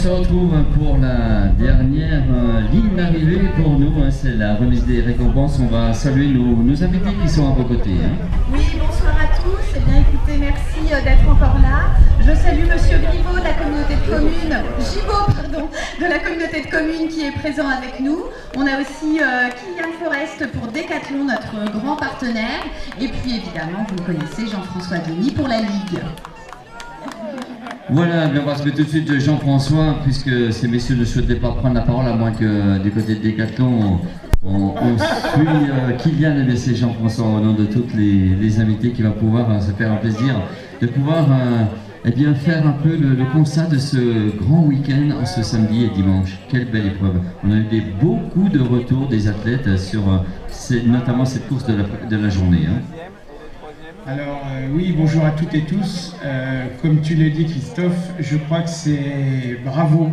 se retrouve pour la dernière ligne d'arrivée pour nous. C'est la remise des récompenses. On va saluer nos invités qui sont à vos côtés. Oui, bonsoir à tous. Eh bien, écoutez, merci d'être encore là. Je salue Monsieur Griveau de la communauté de communes, Gibaud, pardon, de la communauté de communes qui est présent avec nous. On a aussi Kylian Forest pour Decathlon, notre grand partenaire. Et puis, évidemment, vous le connaissez, Jean-François Denis pour la Ligue. Voilà, on va se mettre tout de suite Jean-François, puisque ces messieurs ne souhaitaient pas prendre la parole, à moins que du côté de Decathlon, on suit Kylian et c'est Jean-François au nom de toutes les invités qui va pouvoir se faire un plaisir de pouvoir eh bien, faire un peu le constat de ce grand week-end en ce samedi et dimanche. Quelle belle épreuve. On a eu beaucoup de retours des athlètes sur notamment cette course de la journée. Alors oui, bonjour à toutes et tous. Comme tu l'as dit Christophe, je crois que c'est bravo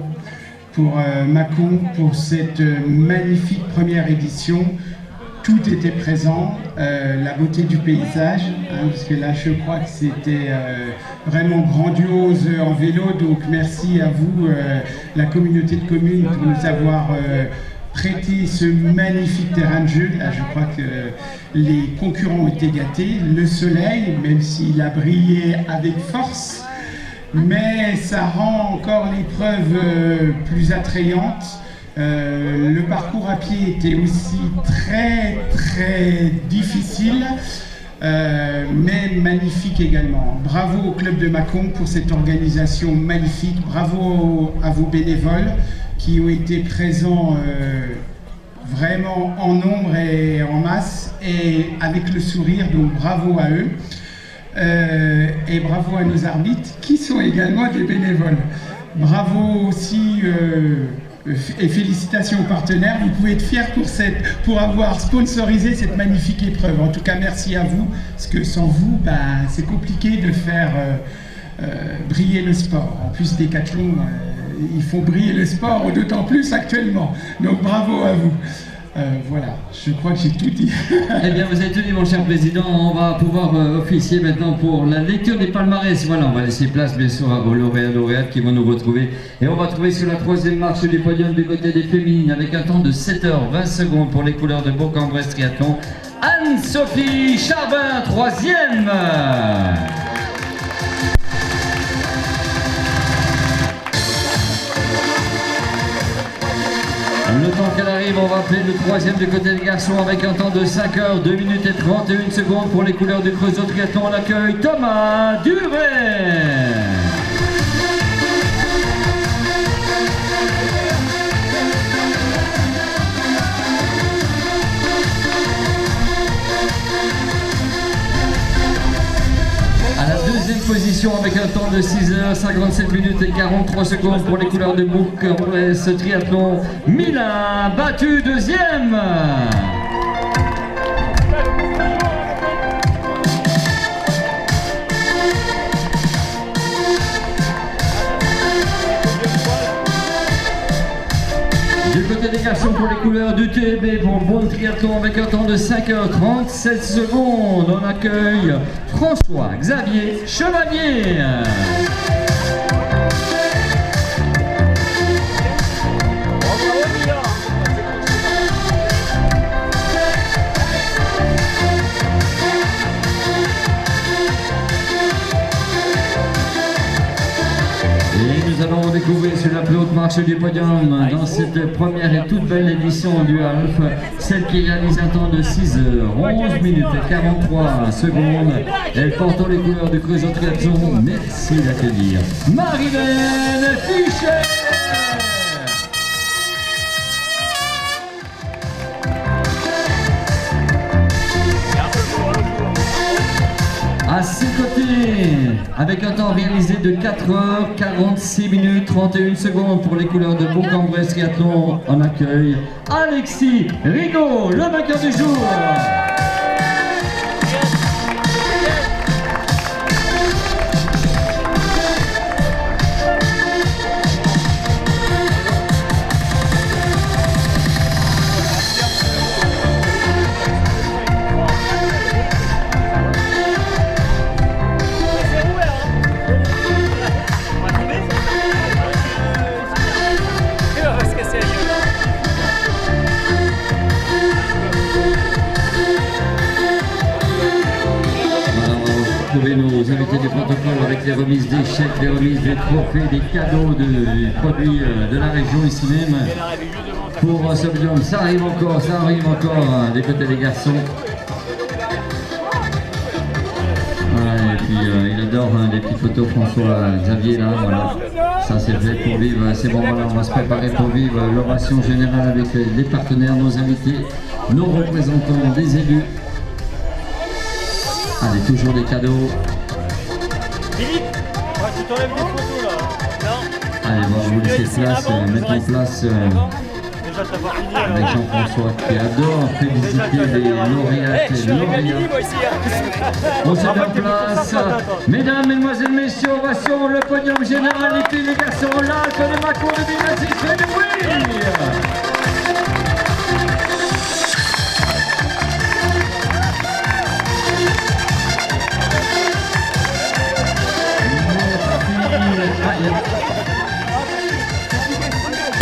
pour Mâcon pour cette magnifique première édition. Tout était présent, la beauté du paysage, parce que là je crois que c'était vraiment grandiose en vélo, donc merci à vous, la communauté de communes, pour nous avoir prêté ce magnifique terrain de jeu. Là je crois que les concurrents ont été gâtés, le soleil, même s'il a brillé avec force, mais ça rend encore l'épreuve plus attrayante. Le parcours à pied était aussi très difficile, mais magnifique également. Bravo au club de Mâcon pour cette organisation magnifique, bravo à vos bénévoles qui ont été présents vraiment en nombre et en masse et avec le sourire, donc bravo à eux. Et bravo à nos arbitres qui sont également des bénévoles. Bravo aussi et félicitations aux partenaires, vous pouvez être fiers pour avoir sponsorisé cette magnifique épreuve. En tout cas, merci à vous, parce que sans vous, c'est compliqué de faire briller le sport. En plus, Decathlon, ils font briller le sport, d'autant plus actuellement. Donc bravo à vous. Voilà, je crois que j'ai tout dit. Eh bien, vous avez tout dit, mon cher président. On va pouvoir officier maintenant pour la lecture des palmarès. Voilà, on va laisser place, bien sûr, aux lauréats qui vont nous retrouver. Et on va trouver sur la troisième marche du podium du côté des féminines, avec un temps de 7h20 pour les couleurs de Bourg-en-Bresse Triathlon, Anne-Sophie Charbin, troisième. Le temps qu'elle arrive, on va appeler le troisième du côté des garçons avec un temps de 5h, 2 minutes et 31 secondes pour les couleurs du Creusot Triathlon. On accueille Thomas Duret. À la deuxième position avec un temps de 6h, 57 minutes et 43 secondes pour les couleurs de Bourg-en-Bresse Triathlon, Milan, battu deuxième. Du côté des garçons pour les couleurs du TB pour Bon Triathlon avec un temps de 5h37 secondes, on accueille François-Xavier Chevalier. Et nous allons découvrir sur la plus haute marche du podium dans cette première et toute belle édition du Half, celle qui réalise un temps de 6h, 11 minutes et 43 secondes. Elle porte les couleurs du Creusot Triathlon. Merci d'accueillir Marilène Fischer. À ses côtés, avec un temps réalisé de 4h, 46 minutes, 31 secondes pour les couleurs de Bourg-en-Bresse Triathlon, on accueille Alexis Rigaud, le vainqueur du jour. nos invités du protocole avec les remises des chèques, des remises des trophées, des cadeaux des produits de la région ici même. Pour ce podium, ça arrive encore des côtés des garçons. Voilà, et puis il adore des petites photos François Xavier là, voilà. Ça c'est fait pour vivre ces moments-là, on va se préparer pour vivre l'oration générale avec les partenaires, nos invités, nos représentants, des élus. Allez, toujours des cadeaux. Philippe, tu t'enlèves des photos là. Non. Allez, on va vous laisser place, mettre en place avec Jean-François qui adore féliciter les lauréates et lauréats. On se met en place. Mesdames, mesdemoiselles, messieurs, ovation, le podium général, les filles, les garçons, l'Alpe de Mâcon 2026, fait du bruit.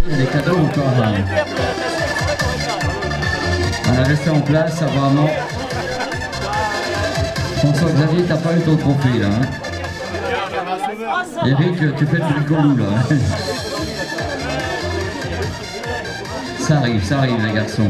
Il y a des cadeaux encore. On a resté en place apparemment. François Xavier, t'as pas eu ton trophée là. Hein. Eric, tu fais le bricolou là. Ça arrive les garçons.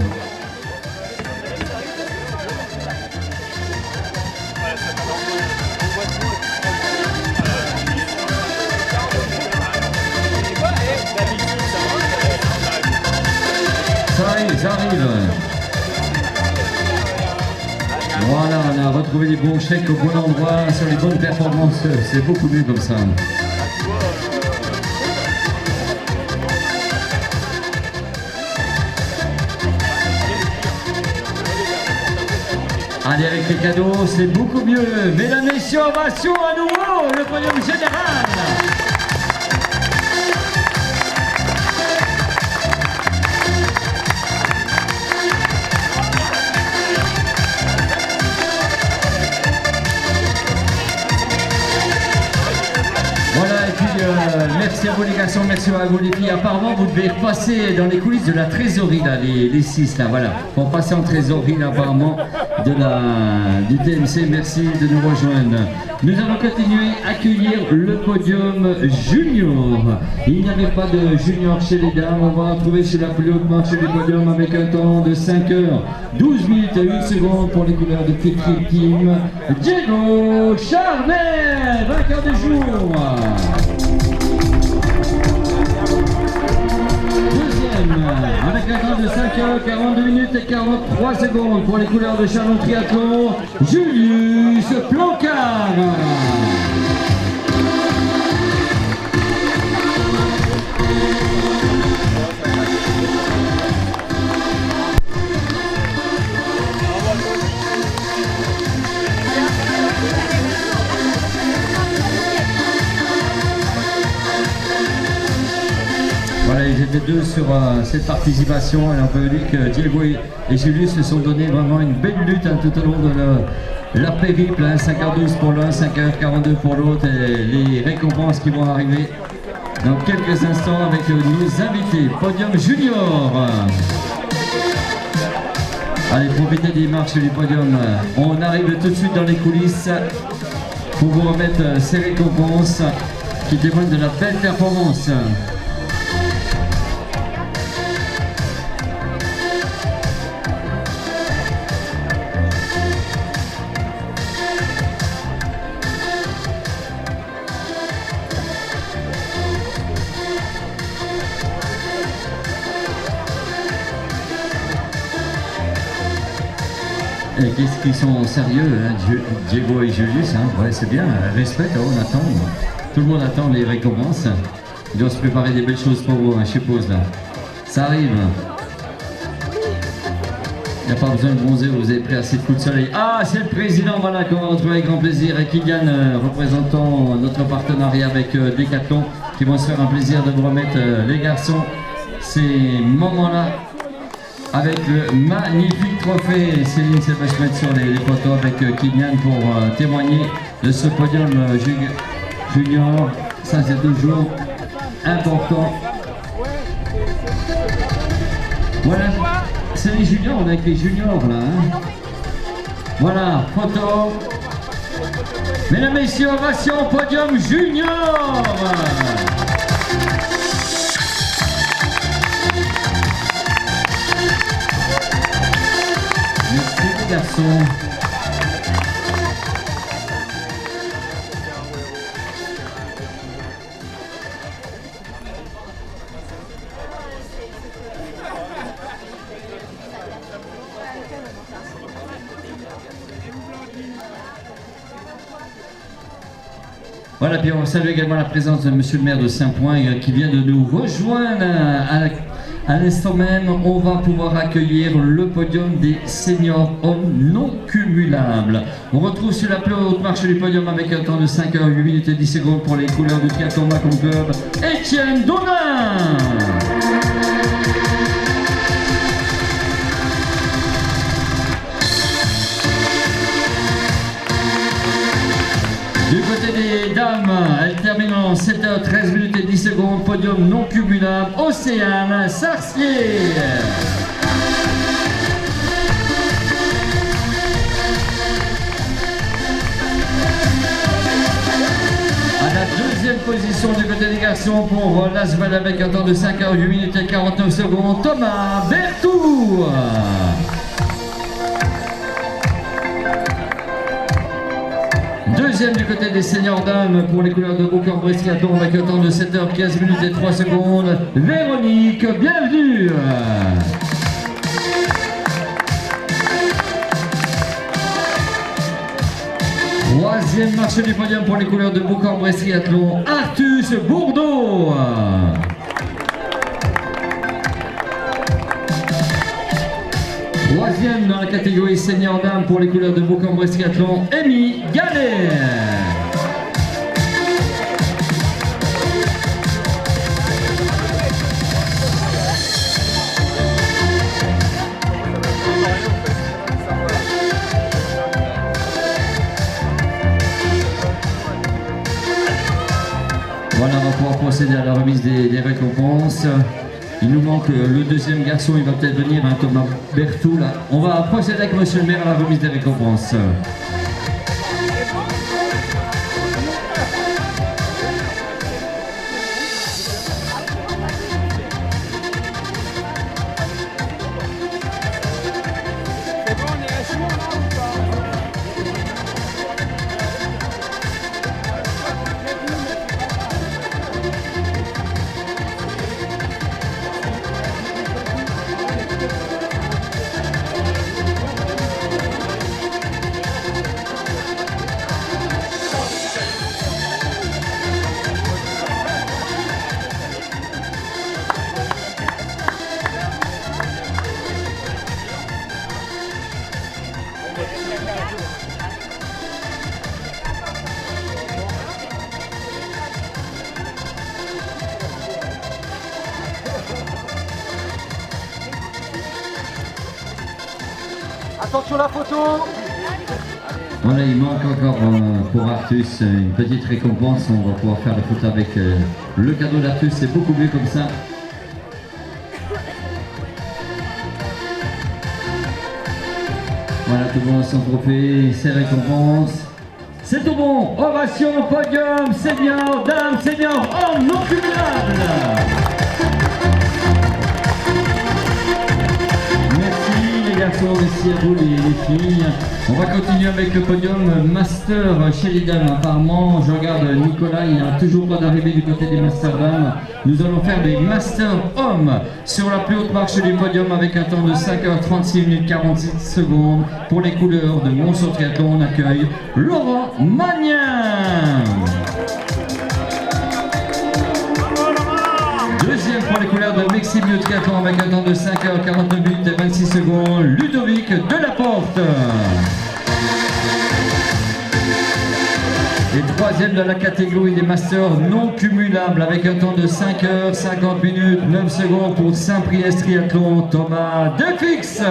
Ça arrive. Voilà, on a retrouvé les bons chèques au bon endroit, sur les bonnes performances. C'est beaucoup mieux comme ça. Allez, avec les cadeaux, c'est beaucoup mieux. Mesdames, messieurs, ovation à nouveau, le podium général. Voilà, et puis merci à vous les garçons, merci à vous les filles. Apparemment, vous devez passer dans les coulisses de la trésorerie, là, les 6, là, voilà. Pour passer en trésorerie, là, apparemment, du TMC. Merci de nous rejoindre. Nous allons continuer à accueillir le podium junior. Il n'y avait pas de junior chez les dames. On va retrouver chez la plus haute marche du podium avec un temps de 5 heures 12 minutes et 8 secondes pour les couleurs de Petite Team. Diego Charnet, vainqueur du jour. Deuxième, avec un temps de 5 heures 42 minutes et 43 secondes pour les couleurs de Chalon Triathlon, Julius Plancard. Voilà, ils étaient deux sur cette participation et on peut dire que Diego et Julius se sont donné vraiment une belle lutte tout au long de leur périple, 5h12 pour l'un, 5h42 pour l'autre, et les récompenses qui vont arriver dans quelques instants avec nos invités. Podium junior. Allez, profitez des marches du podium. On arrive tout de suite dans les coulisses pour vous remettre ces récompenses qui témoignent de la belle performance. Et qu'est-ce qu'ils sont sérieux, hein, Diego et Julius, hein, ouais, c'est bien, respect, on attend, tout le monde attend les récompenses. Ils doivent se préparer des belles choses pour vous, hein, je suppose, là. Ça arrive. Il n'y a pas besoin de bronzer, vous avez pris assez de coups de soleil. Ah, c'est le président, voilà, qu'on va retrouver avec grand plaisir, et Kylian, représentant notre partenariat avec Decathlon, qui vont se faire un plaisir de vous remettre, les garçons, ces moments-là, avec le magnifique trophée. Céline s'est va se mettre sur les photos avec Kylian pour témoigner de ce podium junior. Ça, c'est toujours important. Voilà, c'est les juniors, on est avec les juniors là. Hein. Voilà, photo. Mesdames, Messieurs, ovation podium junior. Merci les garçons. Voilà, puis on salue également la présence de monsieur le maire de Saint-Point qui vient de nous rejoindre à l'instant même. On va pouvoir accueillir le podium des seniors hommes non cumulables. On retrouve sur la plus haute marche du podium avec un temps de 5 h 8 minutes et 10 secondes pour les couleurs du triathlon Macon Club, Étienne Donin. Du côté des dames, elle termine en 7 h 13 minutes et 10 secondes, podium non cumulable, Océane Sarcier. À la deuxième position du côté des garçons pour l'Asvel avec un temps de 5 h 8 minutes et 49 secondes, Thomas Bertou. Deuxième du côté des seniors dames pour les couleurs de Bourg-en-Bresse triathlon avec un temps de 7 h 15 minutes et 3 secondes, Véronique, bienvenue. Troisième marche du podium pour les couleurs de Bourg-en-Bresse triathlon, Artus Bourdeau. Troisième dans la catégorie senior dames pour les couleurs de Bourg-en-Bresse triathlon, Amy Gallet. Voilà, on va pouvoir procéder à la remise des récompenses. Il nous manque le deuxième garçon, il va peut-être venir, hein, Thomas Bertou là. On va procéder avec monsieur le maire à la remise des récompenses. Attention la photo. Voilà, il manque encore pour Artus une petite récompense. On va pouvoir faire la photo avec le cadeau d'Artus, c'est beaucoup mieux comme ça. Voilà, tout le monde a son trophée, ses récompenses. C'est tout bon. Ovation, podium, senior, dames, senior, hommes non cumulables. Garçons, merci à vous les filles. On va continuer avec le podium Master chez les dames. Apparemment, je regarde Nicolas, il n'y a toujours pas d'arrivée du côté des Master dames. Nous allons faire des Master hommes sur la plus haute marche du podium avec un temps de 5 h 36 minutes 46 secondes. Pour les couleurs de Monceau Triathlon, on accueille Laurent Magnin. Deuxième pour les couleurs de Meximio Triathlon avec un temps de 5 h 49 minutes et 26 secondes, Ludovic Delaporte. Et troisième dans la catégorie des masters non cumulables avec un temps de 5 h 50 minutes 9 secondes pour Saint-Priest Triathlon, Thomas Defix.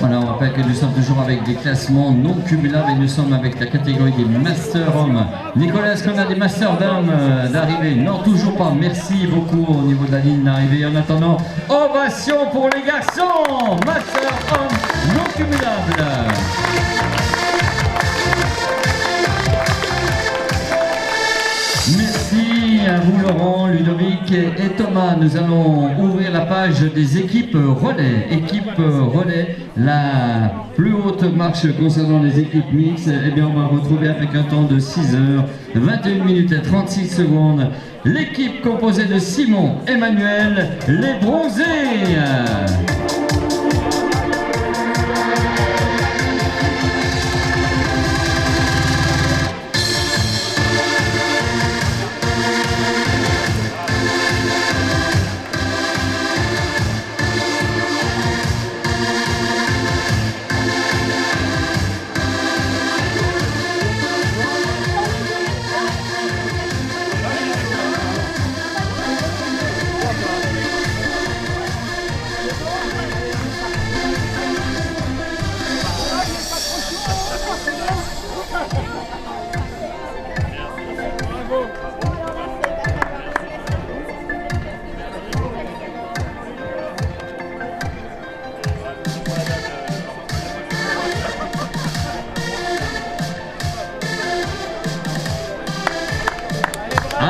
Voilà, on rappelle que nous sommes toujours avec des classements non cumulables et nous sommes avec la catégorie des Master Hommes. Nicolas, est-ce qu'on a des Master Dames d'arrivée? Non, toujours pas. Merci beaucoup au niveau de la ligne d'arrivée. En attendant, ovation pour les garçons! Master Hommes non cumulables. Merci à vous Laurent, Ludovic et Thomas. Nous allons ouvrir la page des équipes relais. Équipe relais, la plus haute marche concernant les équipes mixtes. Eh bien, on va retrouver avec un temps de 6 heures, 21 minutes et 36 secondes. L'équipe composée de Simon, Emmanuel, les bronzés.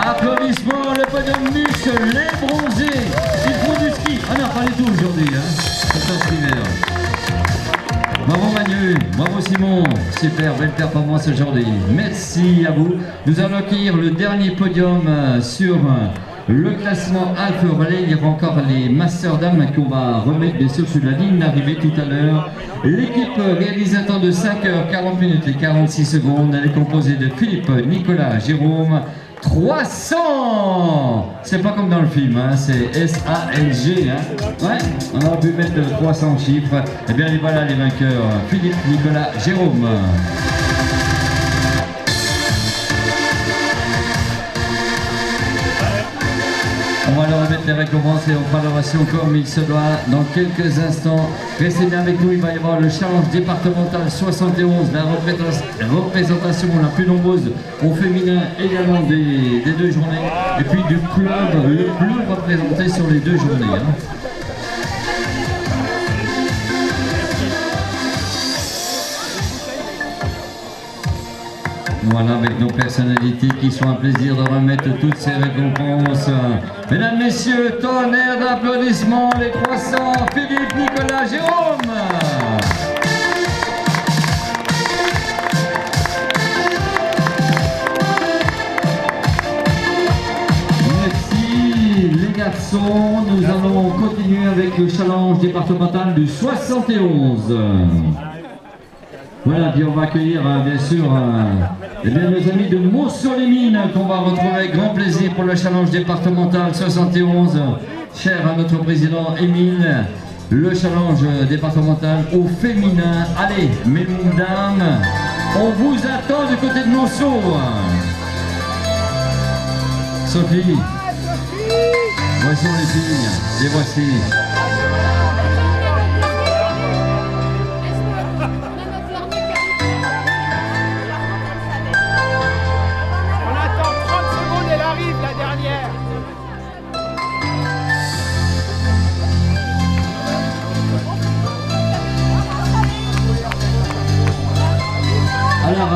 Applaudissements, le podium mixte, les bronzés. Ils font du ski. Ah non, pas du tout aujourd'hui. C'est un hiver. Bravo Manu, bravo Simon. Super, belle performance aujourd'hui. Merci à vous. Nous allons accueillir le dernier podium sur le classement Alpha Relais. Il y aura encore les Master Dames qu'on va remettre bien sûr sur la ligne d'arrivée tout à l'heure. L'équipe réalise un temps de 5h40 minutes et 46 secondes. Elle est composée de Philippe, Nicolas, Jérôme. 300! C'est pas comme dans le film, hein, c'est S-A-L-G. Hein. Ouais, on aurait pu mettre 300 chiffres. Eh bien, voilà les vainqueurs. Philippe, Nicolas, Jérôme. On va leur remettre les récompenses et on fera l'oration comme il se doit dans quelques instants. Restez bien avec nous, il va y avoir le challenge départemental 71, la représentation la plus nombreuse au féminin également des 2 journées. Et puis du club le plus représenté sur les 2 journées. Hein. Voilà, avec nos personnalités qui sont un plaisir de remettre toutes ces récompenses. Mesdames, Messieurs, tonnerre d'applaudissements, les 300, Philippe, Nicolas, Jérôme. Merci les garçons, nous allons continuer avec le challenge départemental du 71. Voilà, puis on va accueillir bien sûr eh bien, nos amis de Mont-sur-les-Mines qu'on va retrouver avec grand plaisir pour le challenge départemental 71, cher à notre président Émile, le challenge départemental au féminin. Allez, mesdames, dames, on vous attend du côté de Monceau. Sophie, voici les filles, et voici. Alors,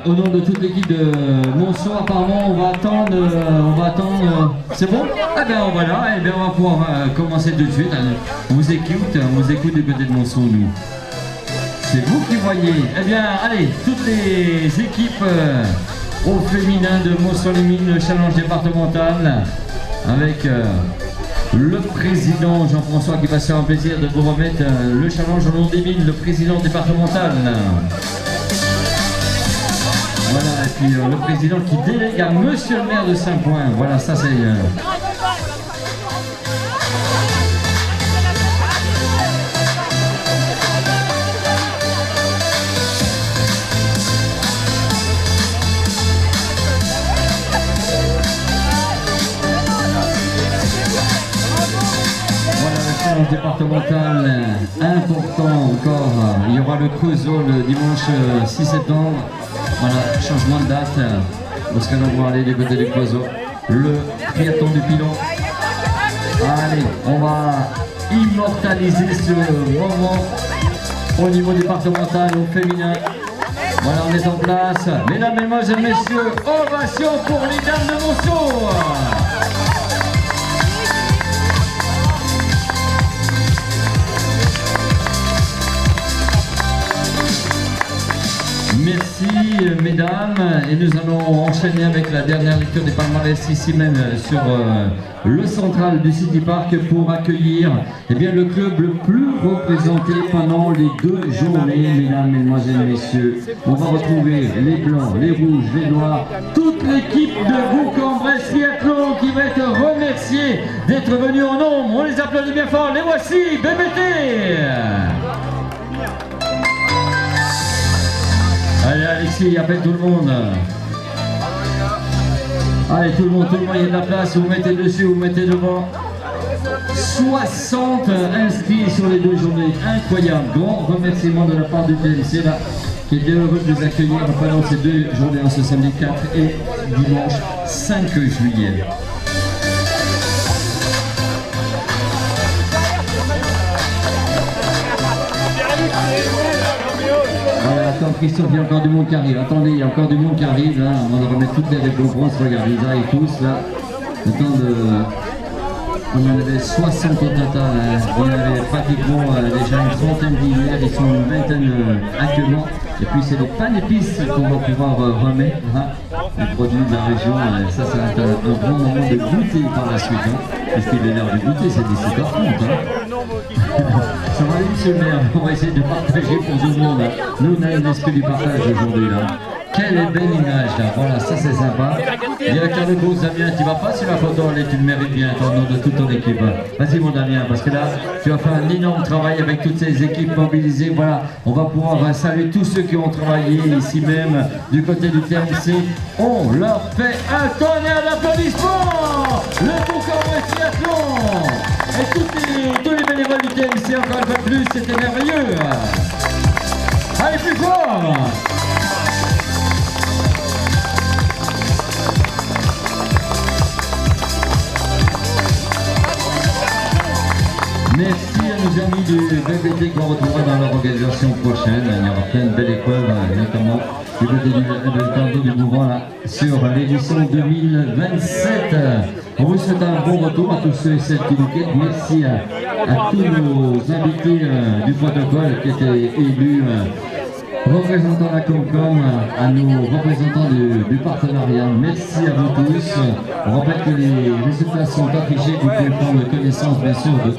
au nom de toute l'équipe de Monceau, apparemment, on va attendre. C'est bon? Ah ben voilà, et bien on va pouvoir commencer tout de suite. On vous écoute du côté de Monceau, nous. C'est vous qui voyez. Eh bien, allez, toutes les équipes au féminin de Mont-sur-les-Mines, le challenge départemental, avec le président Jean-François qui va se faire un plaisir de vous remettre le challenge au nom des mines, le président départemental. Voilà, et puis le président qui délègue à monsieur le maire de Saint-Point. Voilà, ça c'est... Voilà le challenge départemental. départemental important encore. Il y aura le Creusot le dimanche 6 septembre. Voilà, changement de date. Parce que nous allons aller du côté du Creusot. Le triathlon du pilon. Allez, on va immortaliser ce moment au niveau départemental au féminin. Voilà, on est en place. Mesdames, mesdemoiselles, messieurs, ovation pour les dames de Monceau. Merci mesdames, et nous allons enchaîner avec la dernière lecture des palmarès ici même sur le central du City Park pour accueillir le club le plus représenté pendant les 2 journées, mesdames, mesdemoiselles, messieurs. On va retrouver les blancs, les rouges, les noirs, toute l'équipe de Bourg-en-Bresse Triathlon qui va être remerciée d'être venue en nombre. On les applaudit bien fort, les voici, BBT. Allez Alexis, appelle tout le monde. Allez tout le monde, il y a de la place, vous mettez dessus, vous mettez devant. 60 inscrits sur les 2 journées, incroyable. Grand remerciement de la part du TMC là, qui est bien heureux de nous accueillir pendant ces 2 journées, ce samedi 4 et dimanche 5 juillet. Attends Christophe, il y a encore du monde qui arrive. Attendez, il y a encore du monde qui arrive là. On va remettre toutes les récompenses. Regarde, ils arrivent tous là. On en avait 60 au total. Hein. On avait pratiquement déjà une trentaine d'hier. Ils sont une vingtaine actuellement. Et puis c'est des pains d'épices qu'on va pouvoir remettre. Hein. Les produits de la région. Ça va être un bon moment de goûter par la suite. Hein. Parce qu'il est l'heure de goûter, c'est 17h30. Ça va aller, monsieur le maire, on va essayer de partager pour tout le monde. Nous, on a l'esprit du partage aujourd'hui là. Quelle belle image là, voilà, ça c'est sympa. Directeur de course, Damien, tu vas pas sur la photo, allez, tu le mérites bien, ton nom de toute ton équipe. Vas-y mon Damien, parce que là, tu as fait un énorme travail avec toutes ces équipes mobilisées. Voilà, on va pouvoir saluer tous ceux qui ont travaillé ici même, du côté du TMC. On leur fait un tonnerre d'applaudissements. Le Bourg-en-Bresse Triathlon et tous les bénévoles du TMC, encore une fois plus, c'était merveilleux. Allez, plus fort. Merci à nos amis du BBT qu'on retrouvera dans leur organisation prochaine. Il y aura plein de belles épreuves, notamment du côté du mouvement là, sur l'édition 2027. On vous souhaite un bon retour à tous ceux et celles qui nous quittent. Merci à tous nos invités du protocole qui étaient élus. Représentants de la Comcom, à nos représentants du partenariat, merci à vous tous. On rappelle que les résultats sont affichés, vous pouvez prendre connaissance bien sûr de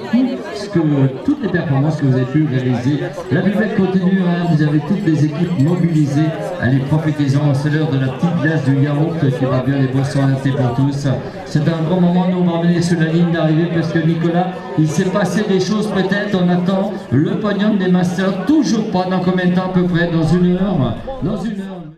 toutes les performances que vous avez pu réaliser. La buvette continue, hein, vous avez toutes les équipes mobilisées. Allez, profitez-en, c'est l'heure de la petite glace du yaourt qui va bien les boissons adaptées pour tous. C'est un grand moment, nous on va revenir sur la ligne d'arrivée parce que Nicolas, il s'est passé des choses peut-être, on attend le podium des masters, toujours pas dans combien de temps à peu près, dans 1 heure.